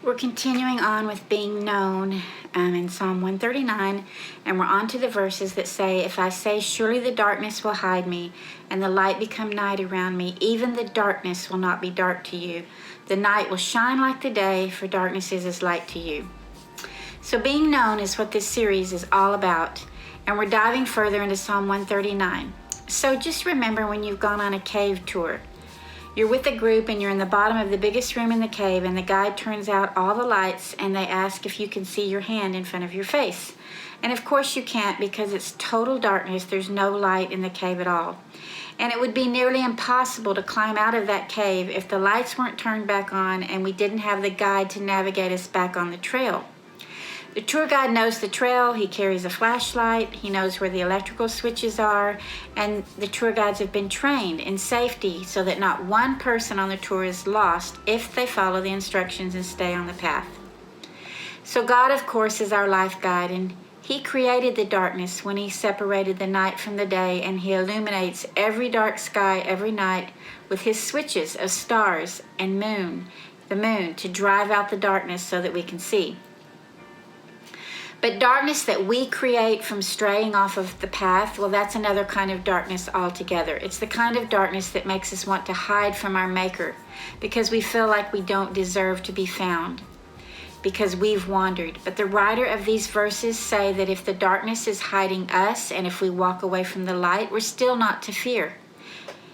We're continuing on with being known in Psalm 139, and we're on to the verses that say, "If I say, surely the darkness will hide me, and the light become night around me, even the darkness will not be dark to you. The night will shine like the day, for darkness is as light to you." So being known is what this series is all about, and we're diving further into Psalm 139. So just remember when you've gone on a cave tour. You're with a group and you're in the bottom of the biggest room in the cave, and the guide turns out all the lights and they ask if you can see your hand in front of your face. And of course you can't, because it's total darkness. There's no light in the cave at all. And it would be nearly impossible to climb out of that cave if the lights weren't turned back on and we didn't have the guide to navigate us back on the trail. The tour guide knows the trail, he carries a flashlight, he knows where the electrical switches are, and the tour guides have been trained in safety so that not one person on the tour is lost if they follow the instructions and stay on the path. So God, of course, is our life guide, and he created the darkness when he separated the night from the day, and he illuminates every dark sky every night with his switches of stars and the moon, to drive out the darkness so that we can see. But darkness that we create from straying off of the path, well, that's another kind of darkness altogether. It's the kind of darkness that makes us want to hide from our Maker because we feel like we don't deserve to be found, because we've wandered. But the writer of these verses say that if the darkness is hiding us and if we walk away from the light, we're still not to fear.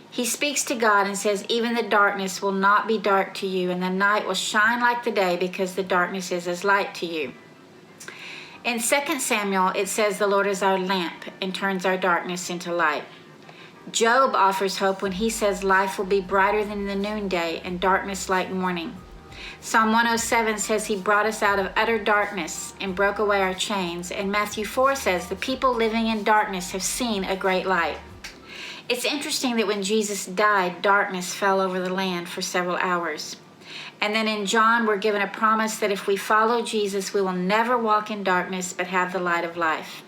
He speaks to God and says, even the darkness will not be dark to you, and the night will shine like the day, because the darkness is as light to you. In 2 Samuel, it says the Lord is our lamp and turns our darkness into light. Job offers hope when he says life will be brighter than the noonday and darkness like morning. Psalm 107 says he brought us out of utter darkness and broke away our chains. And Matthew 4 says the people living in darkness have seen a great light. It's interesting that when Jesus died, darkness fell over the land for several hours. And then in John, we're given a promise that if we follow Jesus, we will never walk in darkness, but have the light of life.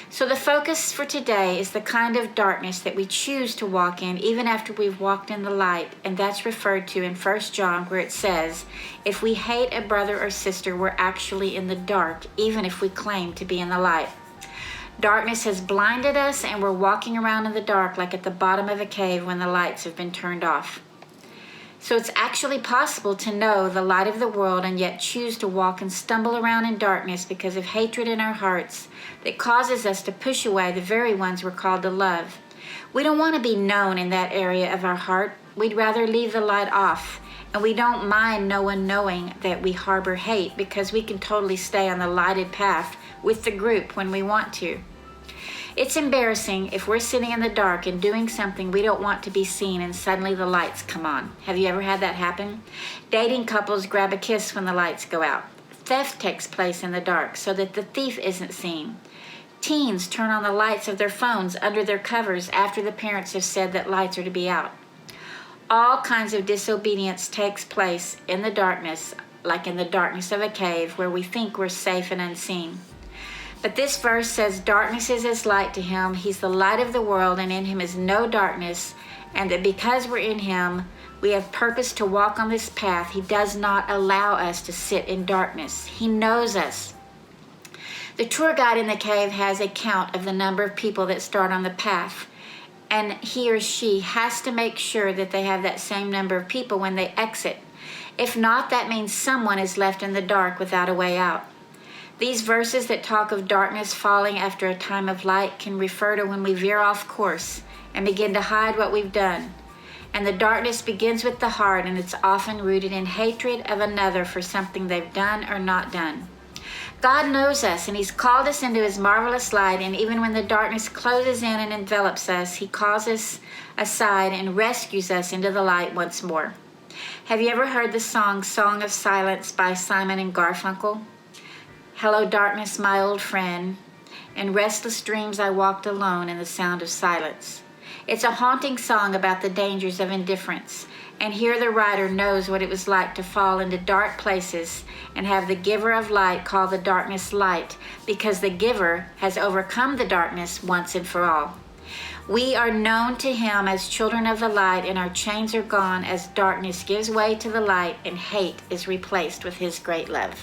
So the focus for today is the kind of darkness that we choose to walk in, even after we've walked in the light. And that's referred to in 1 John, where it says, if we hate a brother or sister, we're actually in the dark, even if we claim to be in the light. Darkness has blinded us, and we're walking around in the dark like at the bottom of a cave when the lights have been turned off. So it's actually possible to know the light of the world and yet choose to walk and stumble around in darkness because of hatred in our hearts that causes us to push away the very ones we're called to love. We don't want to be known in that area of our heart. We'd rather leave the light off. And we don't mind no one knowing that we harbor hate, because we can totally stay on the lighted path with the group when we want to. It's embarrassing if we're sitting in the dark and doing something we don't want to be seen, and suddenly the lights come on. Have you ever had that happen? Dating couples grab a kiss when the lights go out. Theft takes place in the dark so that the thief isn't seen. Teens turn on the lights of their phones under their covers after the parents have said that lights are to be out. All kinds of disobedience takes place in the darkness, like in the darkness of a cave where we think we're safe and unseen. But this verse says darkness is as light to him. He's the light of the world, and in him is no darkness. And that because we're in him, we have purpose to walk on this path. He does not allow us to sit in darkness. He knows us. The tour guide in the cave has a count of the number of people that start on the path. And he or she has to make sure that they have that same number of people when they exit. If not, that means someone is left in the dark without a way out. These verses that talk of darkness falling after a time of light can refer to when we veer off course and begin to hide what we've done. And the darkness begins with the heart, and it's often rooted in hatred of another for something they've done or not done. God knows us, and he's called us into his marvelous light, and even when the darkness closes in and envelops us, he calls us aside and rescues us into the light once more. Have you ever heard the song of Silence by Simon and Garfunkel? Hello, darkness, my old friend. In restless dreams I walked alone in the sound of silence. It's a haunting song about the dangers of indifference. And here the writer knows what it was like to fall into dark places and have the giver of light call the darkness light, because the giver has overcome the darkness once and for all. We are known to him as children of the light, and our chains are gone as darkness gives way to the light and hate is replaced with his great love.